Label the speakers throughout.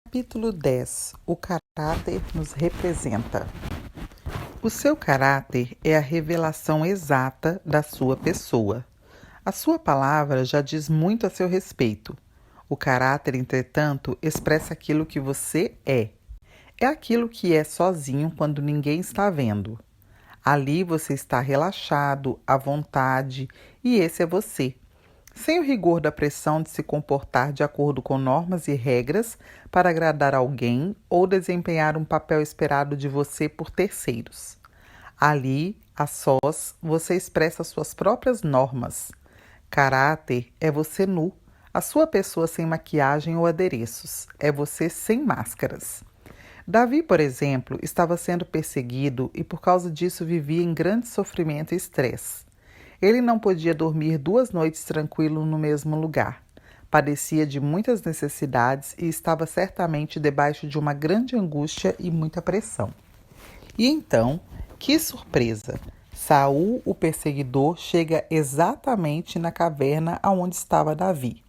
Speaker 1: Capítulo 10. O caráter nos representa. O seu caráter é a revelação exata da sua pessoa. A sua palavra já diz muito a seu respeito. O caráter, entretanto, expressa aquilo que você é. É aquilo que é sozinho quando ninguém está vendo. Ali você está relaxado, à vontade, e esse é você. Sem o rigor da pressão de se comportar de acordo com normas e regras para agradar alguém ou desempenhar um papel esperado de você por terceiros. Ali, a sós, você expressa suas próprias normas. Caráter é você nu, a sua pessoa sem maquiagem ou adereços, é você sem máscaras. Davi, por exemplo, estava sendo perseguido e por causa disso vivia em grande sofrimento e estresse. Ele não podia dormir 2 noites tranquilo no mesmo lugar. Padecia de muitas necessidades e estava certamente debaixo de uma grande angústia e muita pressão. E então, que surpresa! Saul, o perseguidor, chega exatamente na caverna aonde estava Davi.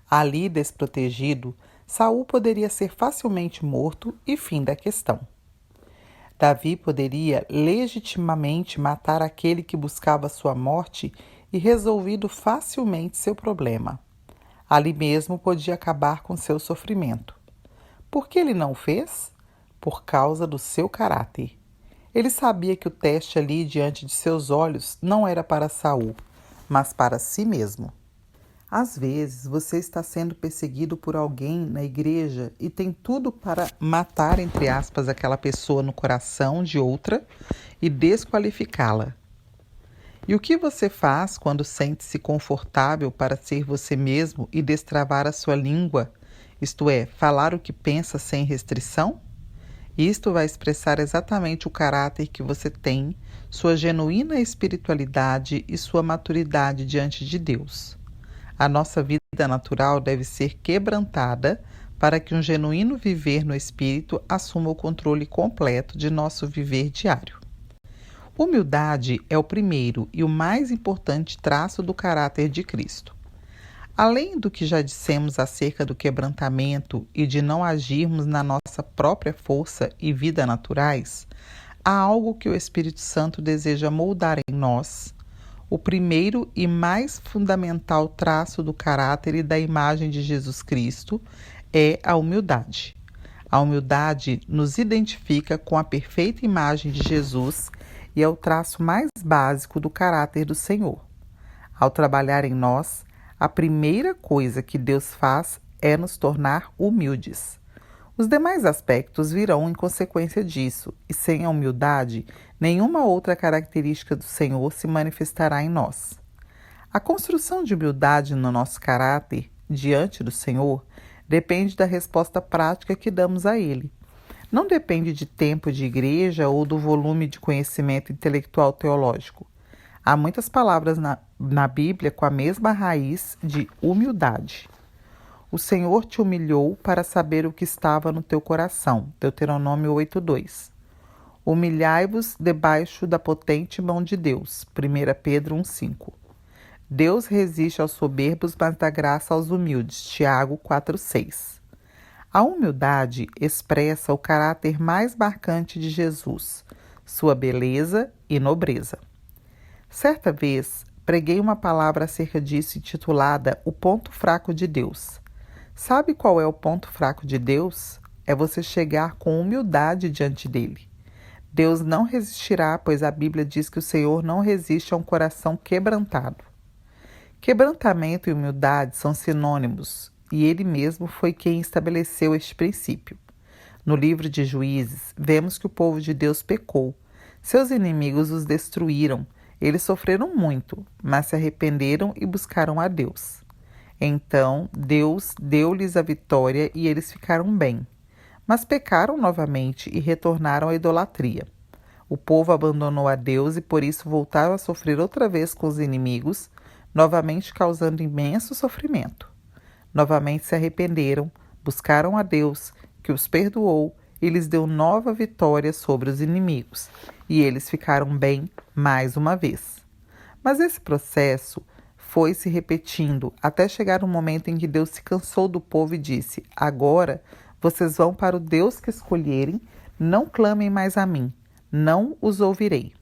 Speaker 1: Ali, desprotegido, Saul poderia ser facilmente morto e fim da questão. Davi poderia legitimamente matar aquele que buscava sua morte e resolvido facilmente seu problema. Ali mesmo podia acabar com seu sofrimento. Por que ele não o fez? Por causa do seu caráter. Ele sabia que o teste ali diante de seus olhos não era para Saul, mas para si mesmo. Às vezes, você está sendo perseguido por alguém na igreja e tem tudo para matar, entre aspas, aquela pessoa no coração de outra e desqualificá-la. E o que você faz quando sente-se confortável para ser você mesmo e destravar a sua língua, isto é, falar o que pensa sem restrição? Isto vai expressar exatamente o caráter que você tem, sua genuína espiritualidade e sua maturidade diante de Deus. A nossa vida natural deve ser quebrantada para que um genuíno viver no Espírito assuma o controle completo de nosso viver diário. Humildade é o primeiro e o mais importante traço do caráter de Cristo. Além do que já dissemos acerca do quebrantamento e de não agirmos na nossa própria força e vida naturais, há algo que o Espírito Santo deseja moldar em nós. O primeiro e mais fundamental traço do caráter e da imagem de Jesus Cristo é a humildade. A humildade nos identifica com a perfeita imagem de Jesus e é o traço mais básico do caráter do Senhor. Ao trabalhar em nós, a primeira coisa que Deus faz é nos tornar humildes. Os demais aspectos virão em consequência disso, e sem a humildade, nenhuma outra característica do Senhor se manifestará em nós. A construção de humildade no nosso caráter, diante do Senhor, depende da resposta prática que damos a Ele. Não depende de tempo de igreja ou do volume de conhecimento intelectual teológico. Há muitas palavras na Bíblia com a mesma raiz de humildade. O Senhor te humilhou para saber o que estava no teu coração. Deuteronômio 8:2. Humilhai-vos debaixo da potente mão de Deus. 1 Pedro 1:5. Deus resiste aos soberbos, mas dá graça aos humildes. Tiago 4:6. A humildade expressa o caráter mais marcante de Jesus, sua beleza e nobreza. Certa vez, preguei uma palavra acerca disso intitulada O Ponto Fraco de Deus. Sabe qual é o ponto fraco de Deus? É você chegar com humildade diante dele. Deus não resistirá, pois a Bíblia diz que o Senhor não resiste a um coração quebrantado. Quebrantamento e humildade são sinônimos, e ele mesmo foi quem estabeleceu este princípio. No livro de Juízes, vemos que o povo de Deus pecou. Seus inimigos os destruíram. Eles sofreram muito, mas se arrependeram e buscaram a Deus. Então Deus deu-lhes a vitória e eles ficaram bem. Mas pecaram novamente e retornaram à idolatria. O povo abandonou a Deus e por isso voltaram a sofrer outra vez com os inimigos, novamente causando imenso sofrimento. Novamente se arrependeram, buscaram a Deus, que os perdoou e lhes deu nova vitória sobre os inimigos. E eles ficaram bem mais uma vez. Mas esse processo foi se repetindo até chegar um momento em que Deus se cansou do povo e disse: agora Vocês vão para o Deus que escolherem, não clamem mais a mim, não os ouvirei.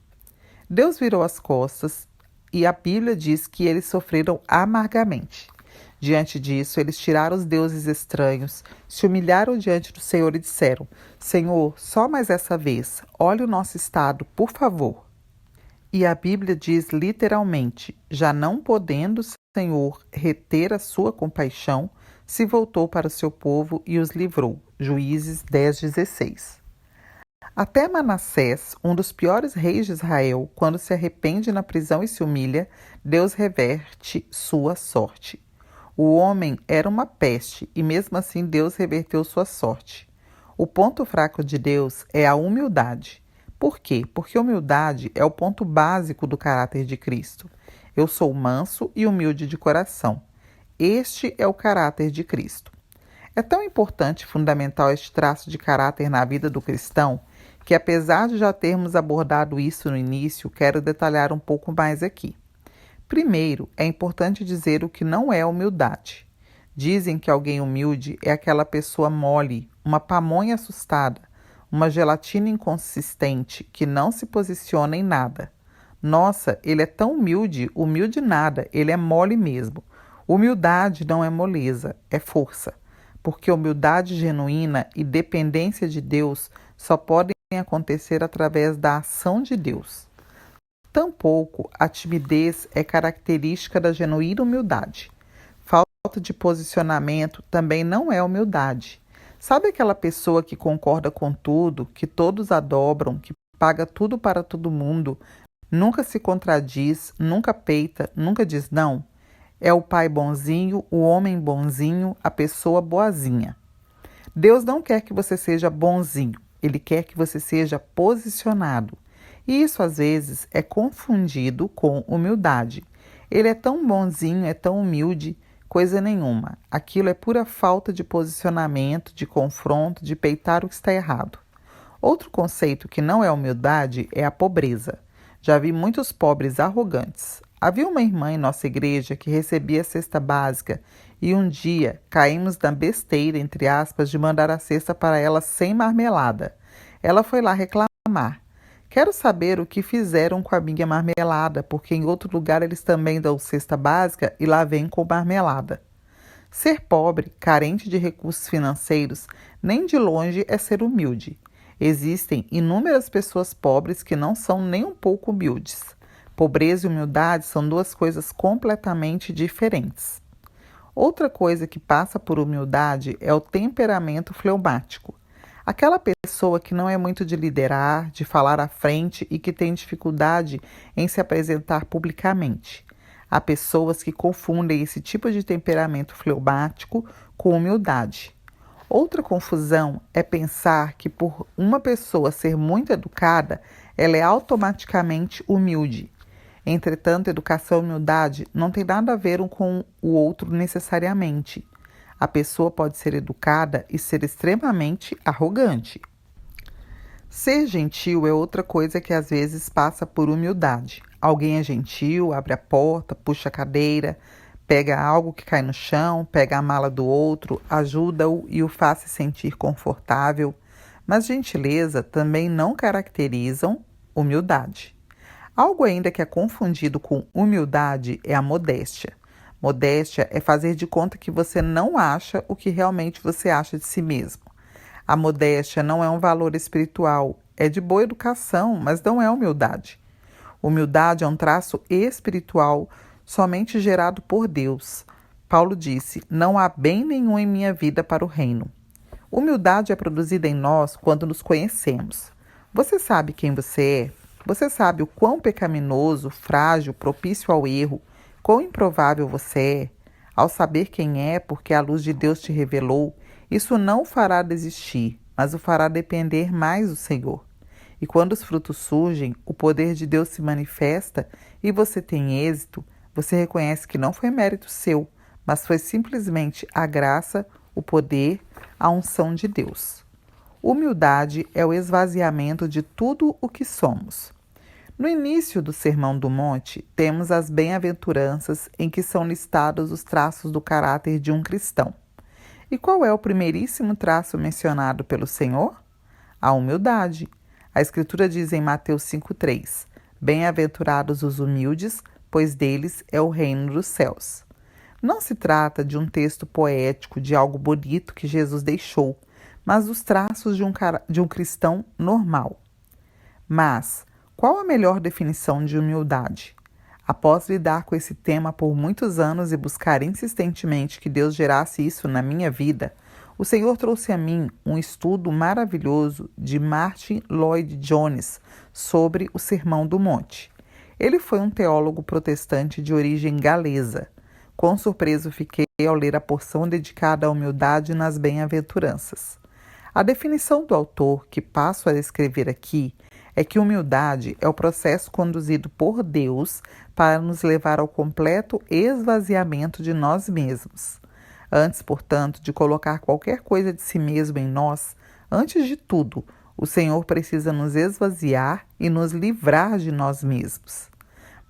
Speaker 1: Deus virou as costas e a Bíblia diz que eles sofreram amargamente. Diante disso, eles tiraram os deuses estranhos, se humilharam diante do Senhor e disseram: Senhor, só mais essa vez, olhe o nosso estado, por favor. E a Bíblia diz literalmente: já não podendo o Senhor reter a sua compaixão, se voltou para o seu povo e os livrou. Juízes 10:16. Até Manassés, um dos piores reis de Israel, quando se arrepende na prisão e se humilha, Deus reverte sua sorte. O homem era uma peste e mesmo assim Deus reverteu sua sorte. O ponto fraco de Deus é a humildade. Por quê? Porque humildade é o ponto básico do caráter de Cristo. Eu sou manso e humilde de coração. Este é o caráter de Cristo. É tão importante e fundamental este traço de caráter na vida do cristão que, apesar de já termos abordado isso no início, quero detalhar um pouco mais aqui. Primeiro, é importante dizer o que não é humildade. Dizem que alguém humilde é aquela pessoa mole, uma pamonha assustada, uma gelatina inconsistente que não se posiciona em nada. Nossa, ele é tão humilde, humilde nada, ele é mole mesmo. Humildade não é moleza, é força, porque humildade genuína e dependência de Deus só podem acontecer através da ação de Deus. Tampouco a timidez é característica da genuína humildade. Falta de posicionamento também não é humildade. Sabe aquela pessoa que concorda com tudo, que todos adobram, que paga tudo para todo mundo, nunca se contradiz, nunca peita, nunca diz não? É o pai bonzinho, o homem bonzinho, a pessoa boazinha. Deus não quer que você seja bonzinho, Ele quer que você seja posicionado. E isso, às vezes, é confundido com humildade. Ele é tão bonzinho, é tão humilde, coisa nenhuma. Aquilo é pura falta de posicionamento, de confronto, de peitar o que está errado. Outro conceito que não é humildade é a pobreza. Já vi muitos pobres arrogantes. Havia uma irmã em nossa igreja que recebia a cesta básica e um dia caímos na besteira, entre aspas, de mandar a cesta para ela sem marmelada. Ela foi lá reclamar. Quero saber o que fizeram com a minha marmelada, porque em outro lugar eles também dão cesta básica e lá vem com marmelada. Ser pobre, carente de recursos financeiros, nem de longe é ser humilde. Existem inúmeras pessoas pobres que não são nem um pouco humildes. Pobreza e humildade são duas coisas completamente diferentes. Outra coisa que passa por humildade é o temperamento fleumático. Aquela pessoa que não é muito de liderar, de falar à frente e que tem dificuldade em se apresentar publicamente. Há pessoas que confundem esse tipo de temperamento fleumático com humildade. Outra confusão é pensar que por uma pessoa ser muito educada, ela é automaticamente humilde. Entretanto, educação e humildade não tem nada a ver um com o outro necessariamente. A pessoa pode ser educada e ser extremamente arrogante. Ser gentil é outra coisa que às vezes passa por humildade. Alguém é gentil, abre a porta, puxa a cadeira, pega algo que cai no chão, pega a mala do outro, ajuda-o e o faz se sentir confortável. Mas gentileza também não caracterizam humildade. Algo ainda que é confundido com humildade é a modéstia. Modéstia é fazer de conta que você não acha o que realmente você acha de si mesmo. A modéstia não é um valor espiritual, é de boa educação, mas não é humildade. Humildade é um traço espiritual somente gerado por Deus. Paulo disse: não há bem nenhum em minha vida para o reino. Humildade é produzida em nós quando nos conhecemos. Você sabe quem você é? Você sabe o quão pecaminoso, frágil, propício ao erro, quão improvável você é? Ao saber quem é, porque a luz de Deus te revelou, isso não o fará desistir, mas o fará depender mais do Senhor. E quando os frutos surgem, o poder de Deus se manifesta e você tem êxito, você reconhece que não foi mérito seu, mas foi simplesmente a graça, o poder, a unção de Deus. Humildade é o esvaziamento de tudo o que somos. No início do Sermão do Monte, temos as bem-aventuranças em que são listados os traços do caráter de um cristão. E qual é o primeiríssimo traço mencionado pelo Senhor? A humildade. A Escritura diz em Mateus 5,3: Bem-aventurados os humildes, pois deles é o reino dos céus. Não se trata de um texto poético, de algo bonito que Jesus deixou, mas dos traços de um cristão normal. Mas, qual a melhor definição de humildade? Após lidar com esse tema por muitos anos e buscar insistentemente que Deus gerasse isso na minha vida, o Senhor trouxe a mim um estudo maravilhoso de Martyn Lloyd-Jones sobre o Sermão do Monte. Ele foi um teólogo protestante de origem galesa. Quão surpreso fiquei ao ler a porção dedicada à humildade nas bem-aventuranças. A definição do autor, que passo a descrever aqui, é que humildade é o processo conduzido por Deus para nos levar ao completo esvaziamento de nós mesmos. Antes, portanto, de colocar qualquer coisa de si mesmo em nós, antes de tudo, o Senhor precisa nos esvaziar e nos livrar de nós mesmos.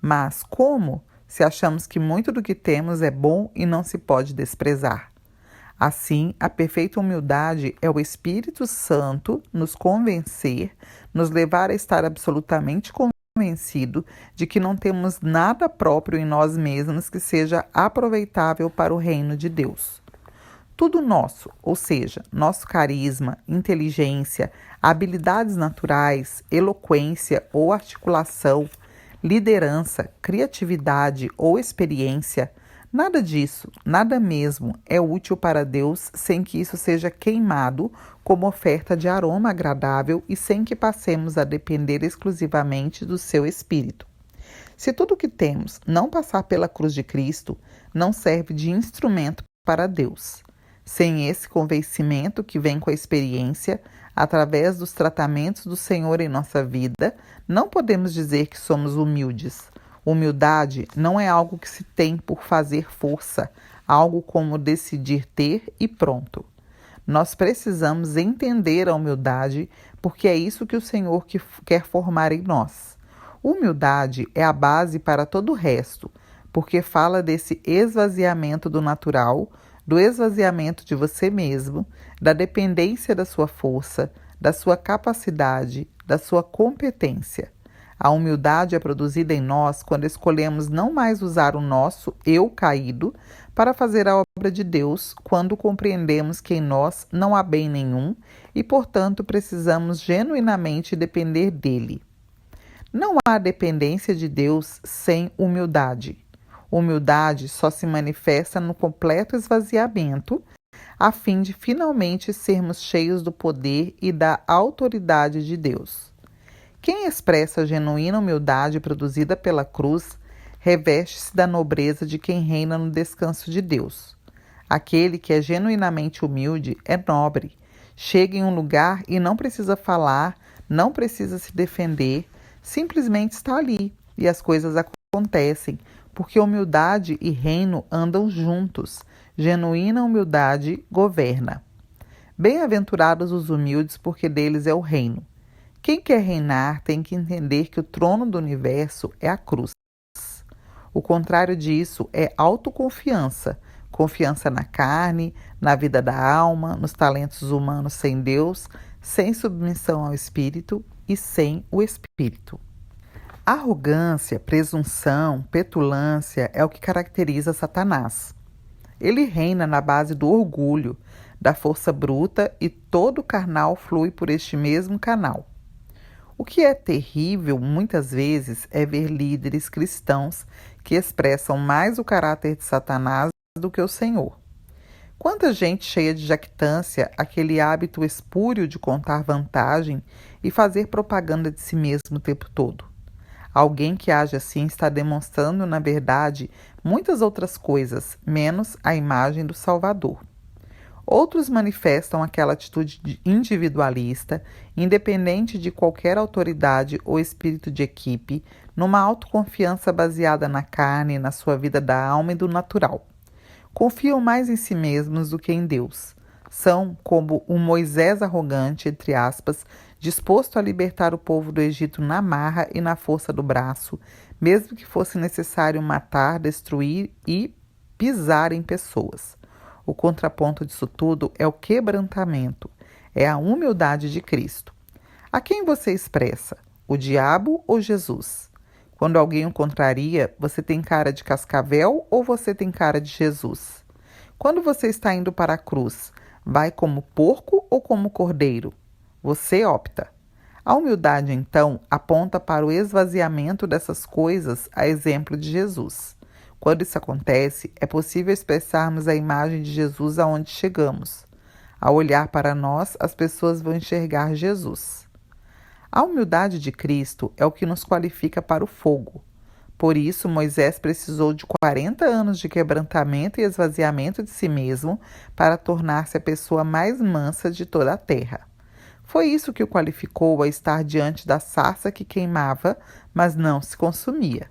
Speaker 1: Mas como, se achamos que muito do que temos é bom e não se pode desprezar? Assim, a perfeita humildade é o Espírito Santo nos convencer, nos levar a estar absolutamente convencido de que não temos nada próprio em nós mesmos que seja aproveitável para o reino de Deus. Tudo nosso, ou seja, nosso carisma, inteligência, habilidades naturais, eloquência ou articulação, liderança, criatividade ou experiência, nada disso, nada mesmo, é útil para Deus sem que isso seja queimado como oferta de aroma agradável e sem que passemos a depender exclusivamente do seu Espírito. Se tudo o que temos não passar pela cruz de Cristo, não serve de instrumento para Deus. Sem esse convencimento que vem com a experiência, através dos tratamentos do Senhor em nossa vida, não podemos dizer que somos humildes. Humildade não é algo que se tem por fazer força, algo como decidir ter e pronto. Nós precisamos entender a humildade, porque é isso que o Senhor quer formar em nós. Humildade é a base para todo o resto, porque fala desse esvaziamento do natural, do esvaziamento de você mesmo, da dependência da sua força, da sua capacidade, da sua competência. A humildade é produzida em nós quando escolhemos não mais usar o nosso eu caído para fazer a obra de Deus, quando compreendemos que em nós não há bem nenhum e, portanto, precisamos genuinamente depender dele. Não há dependência de Deus sem humildade. Humildade só se manifesta no completo esvaziamento, a fim de finalmente sermos cheios do poder e da autoridade de Deus. Quem expressa a genuína humildade produzida pela cruz, reveste-se da nobreza de quem reina no descanso de Deus. Aquele que é genuinamente humilde é nobre, chega em um lugar e não precisa falar, não precisa se defender, simplesmente está ali e as coisas acontecem, porque humildade e reino andam juntos. Genuína humildade governa. Bem-aventurados os humildes, porque deles é o reino. Quem quer reinar tem que entender que o trono do universo é a cruz. O contrário disso é autoconfiança, confiança na carne, na vida da alma, nos talentos humanos sem Deus, sem submissão ao Espírito e sem o Espírito. Arrogância, presunção, petulância é o que caracteriza Satanás. Ele reina na base do orgulho, da força bruta e todo carnal flui por este mesmo canal. O que é terrível, muitas vezes, é ver líderes cristãos que expressam mais o caráter de Satanás do que o Senhor. Quanta gente cheia de jactância, aquele hábito espúrio de contar vantagem e fazer propaganda de si mesmo o tempo todo. Alguém que age assim está demonstrando, na verdade, muitas outras coisas, menos a imagem do Salvador. Outros manifestam aquela atitude individualista, independente de qualquer autoridade ou espírito de equipe, numa autoconfiança baseada na carne, na sua vida da alma e do natural. Confiam mais em si mesmos do que em Deus. São como um Moisés arrogante, entre aspas, disposto a libertar o povo do Egito na marra e na força do braço, mesmo que fosse necessário matar, destruir e pisar em pessoas. O contraponto disso tudo é o quebrantamento, é a humildade de Cristo. A quem você expressa? O diabo ou Jesus? Quando alguém o contraria, você tem cara de cascavel ou você tem cara de Jesus? Quando você está indo para a cruz, vai como porco ou como cordeiro? Você opta. A humildade, então, aponta para o esvaziamento dessas coisas, a exemplo de Jesus. Quando isso acontece, é possível expressarmos a imagem de Jesus aonde chegamos. Ao olhar para nós, as pessoas vão enxergar Jesus. A humildade de Cristo é o que nos qualifica para o fogo. Por isso, Moisés precisou de 40 anos de quebrantamento e esvaziamento de si mesmo para tornar-se a pessoa mais mansa de toda a terra. Foi isso que o qualificou a estar diante da sarça que queimava, mas não se consumia.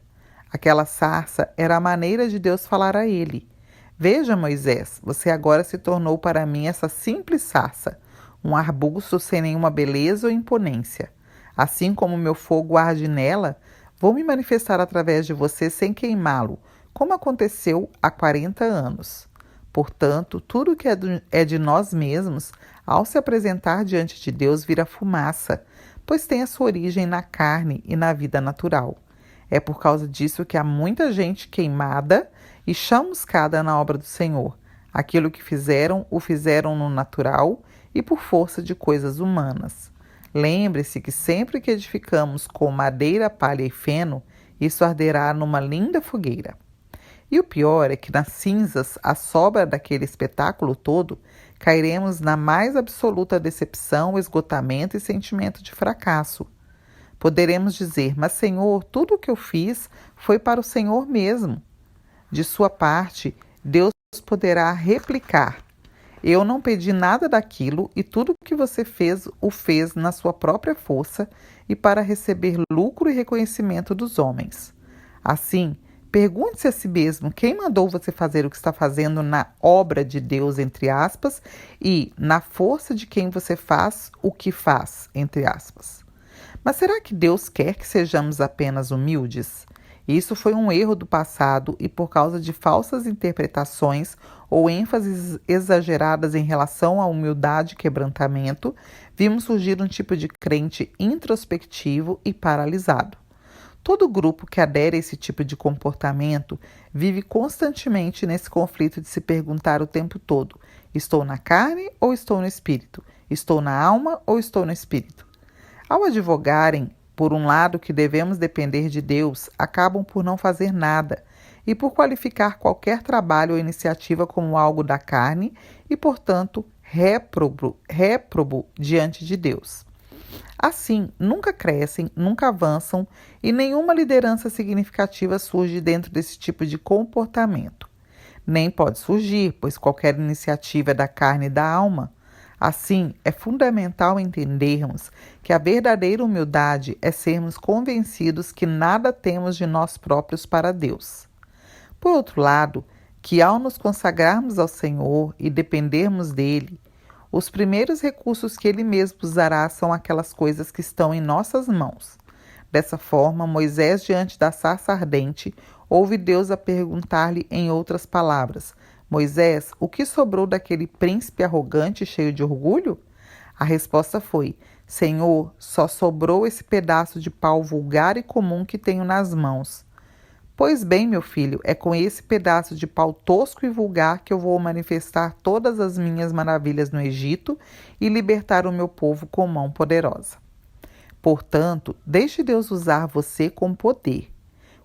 Speaker 1: Aquela sarça era a maneira de Deus falar a ele. Veja, Moisés, você agora se tornou para mim essa simples sarça, um arbusto sem nenhuma beleza ou imponência. Assim como meu fogo arde nela, vou me manifestar através de você sem queimá-lo, como aconteceu há 40 anos. Portanto, tudo que é de nós mesmos, ao se apresentar diante de Deus, vira fumaça, pois tem a sua origem na carne e na vida natural. É por causa disso que há muita gente queimada e chamuscada na obra do Senhor. Aquilo que fizeram, o fizeram no natural e por força de coisas humanas. Lembre-se que sempre que edificamos com madeira, palha e feno, isso arderá numa linda fogueira. E o pior é que nas cinzas, a sobra daquele espetáculo todo, cairemos na mais absoluta decepção, esgotamento e sentimento de fracasso. Poderemos dizer, mas Senhor, tudo o que eu fiz foi para o Senhor mesmo. De sua parte, Deus poderá replicar. Eu não pedi nada daquilo e tudo o que você fez, o fez na sua própria força e para receber lucro e reconhecimento dos homens. Assim, pergunte-se a si mesmo quem mandou você fazer o que está fazendo na obra de Deus, entre aspas, e na força de quem você faz o que faz, entre aspas. Mas será que Deus quer que sejamos apenas humildes? Isso foi um erro do passado e por causa de falsas interpretações ou ênfases exageradas em relação à humildade e quebrantamento, vimos surgir um tipo de crente introspectivo e paralisado. Todo grupo que adere a esse tipo de comportamento vive constantemente nesse conflito de se perguntar o tempo todo: estou na carne ou estou no espírito? Estou na alma ou estou no espírito? Ao advogarem, por um lado, que devemos depender de Deus, acabam por não fazer nada e por qualificar qualquer trabalho ou iniciativa como algo da carne e, portanto, réprobo diante de Deus. Assim, nunca crescem, nunca avançam e nenhuma liderança significativa surge dentro desse tipo de comportamento. Nem pode surgir, pois qualquer iniciativa é da carne e da alma. Assim, é fundamental entendermos que a verdadeira humildade é sermos convencidos que nada temos de nós próprios para Deus. Por outro lado, que ao nos consagrarmos ao Senhor e dependermos dele, os primeiros recursos que ele mesmo usará são aquelas coisas que estão em nossas mãos. Dessa forma, Moisés, diante da sarça ardente, ouve Deus a perguntar-lhe em outras palavras: Moisés, o que sobrou daquele príncipe arrogante e cheio de orgulho? A resposta foi: Senhor, só sobrou esse pedaço de pau vulgar e comum que tenho nas mãos. Pois bem, meu filho, é com esse pedaço de pau tosco e vulgar que eu vou manifestar todas as minhas maravilhas no Egito e libertar o meu povo com mão poderosa. Portanto, deixe Deus usar você com poder.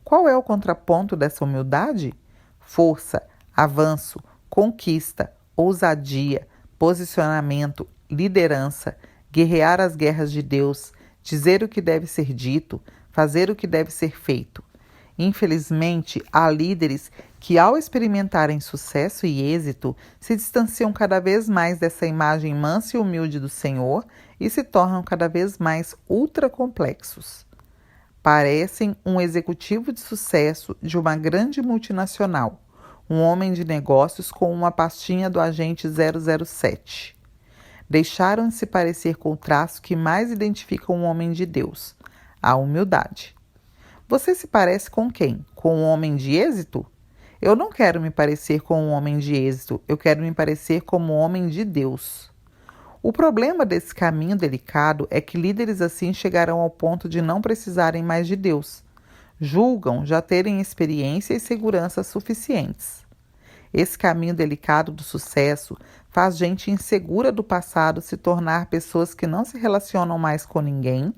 Speaker 1: Qual é o contraponto dessa humildade? Força, avanço, conquista, ousadia, posicionamento, liderança, guerrear as guerras de Deus, dizer o que deve ser dito, fazer o que deve ser feito. Infelizmente, há líderes que, ao experimentarem sucesso e êxito, se distanciam cada vez mais dessa imagem mansa e humilde do Senhor e se tornam cada vez mais ultracomplexos. Parecem um executivo de sucesso de uma grande multinacional, um homem de negócios com uma pastinha do agente 007. Deixaram de se parecer com o traço que mais identifica um homem de Deus, a humildade. Você se parece com quem? Com um homem de êxito? Eu não quero me parecer com um homem de êxito, eu quero me parecer como um homem de Deus. O problema desse caminho delicado é que líderes assim chegarão ao ponto de não precisarem mais de Deus. Julgam já terem experiência e segurança suficientes. Esse caminho delicado do sucesso faz gente insegura do passado se tornar pessoas que não se relacionam mais com ninguém,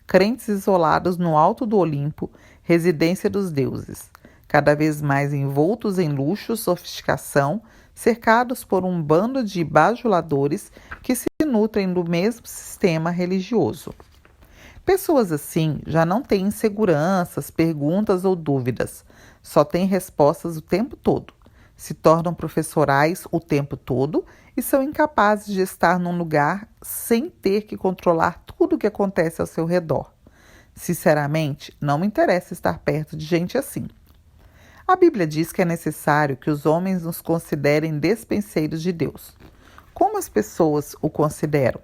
Speaker 1: crentes isolados no alto do Olimpo, residência dos deuses, cada vez mais envoltos em luxo, sofisticação, cercados por um bando de bajuladores que se nutrem do mesmo sistema religioso. Pessoas assim já não têm inseguranças, perguntas ou dúvidas, só têm respostas o tempo todo. Se tornam professorais o tempo todo e são incapazes de estar num lugar sem ter que controlar tudo o que acontece ao seu redor. Sinceramente, não me interessa estar perto de gente assim. A Bíblia diz que é necessário que os homens nos considerem despenseiros de Deus. Como as pessoas o consideram?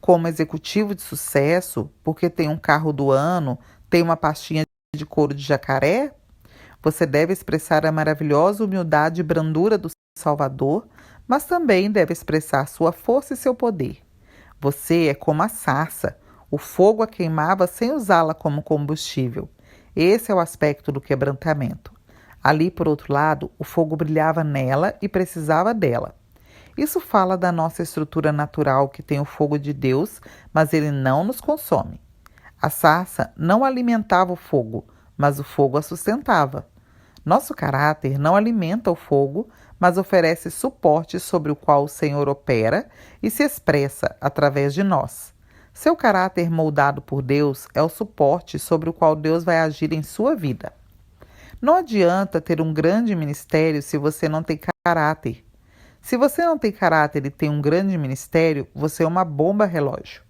Speaker 1: Como executivo de sucesso, porque tem um carro do ano, tem uma pastinha de couro de jacaré? Você deve expressar a maravilhosa humildade e brandura do Salvador, mas também deve expressar sua força e seu poder. Você é como a sarça, o fogo a queimava sem usá-la como combustível. Esse é o aspecto do quebrantamento. Ali, por outro lado, o fogo brilhava nela e precisava dela. Isso fala da nossa estrutura natural que tem o fogo de Deus, mas ele não nos consome. A sarça não alimentava o fogo, mas o fogo a sustentava. Nosso caráter não alimenta o fogo, mas oferece suporte sobre o qual o Senhor opera e se expressa através de nós. Seu caráter moldado por Deus é o suporte sobre o qual Deus vai agir em sua vida. Não adianta ter um grande ministério se você não tem caráter. Se você não tem caráter e tem um grande ministério, você é uma bomba relógio.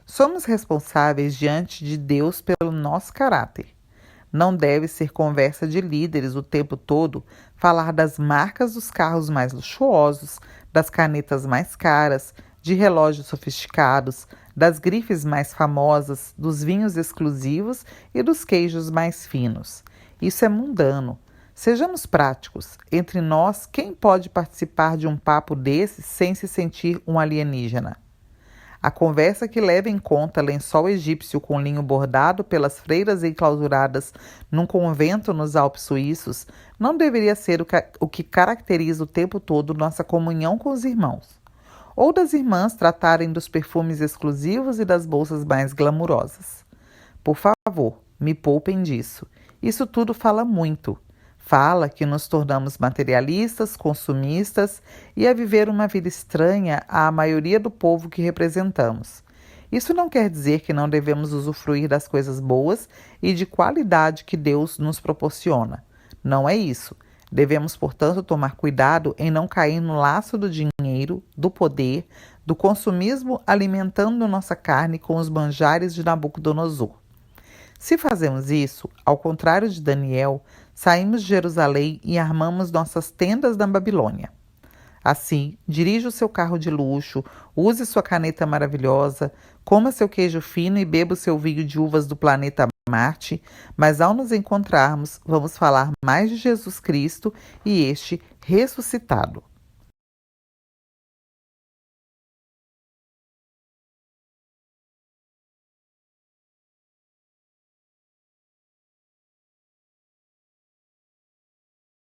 Speaker 1: Somos responsáveis diante de Deus pelo nosso caráter. Não deve ser conversa de líderes o tempo todo falar das marcas dos carros mais luxuosos, das canetas mais caras, de relógios sofisticados, das grifes mais famosas, dos vinhos exclusivos e dos queijos mais finos. Isso é mundano. Sejamos práticos. Entre nós, quem pode participar de um papo desse sem se sentir um alienígena? A conversa que leva em conta lençol egípcio com linho bordado pelas freiras enclausuradas num convento nos Alpes suíços não deveria ser o que caracteriza o tempo todo nossa comunhão com os irmãos. Ou das irmãs tratarem dos perfumes exclusivos e das bolsas mais glamurosas. Por favor, me poupem disso. Isso tudo fala muito. Fala que nos tornamos materialistas, consumistas e a viver uma vida estranha à maioria do povo que representamos. Isso não quer dizer que não devemos usufruir das coisas boas e de qualidade que Deus nos proporciona. Não é isso. Devemos, portanto, tomar cuidado em não cair no laço do dinheiro, do poder, do consumismo, alimentando nossa carne com os manjares de Nabucodonosor. Se fazemos isso, ao contrário de Daniel, saímos de Jerusalém e armamos nossas tendas na Babilônia. Assim, dirija o seu carro de luxo, use sua caneta maravilhosa, coma seu queijo fino e beba o seu vinho de uvas do planeta Marte, mas ao nos encontrarmos, vamos falar mais de Jesus Cristo e este ressuscitado.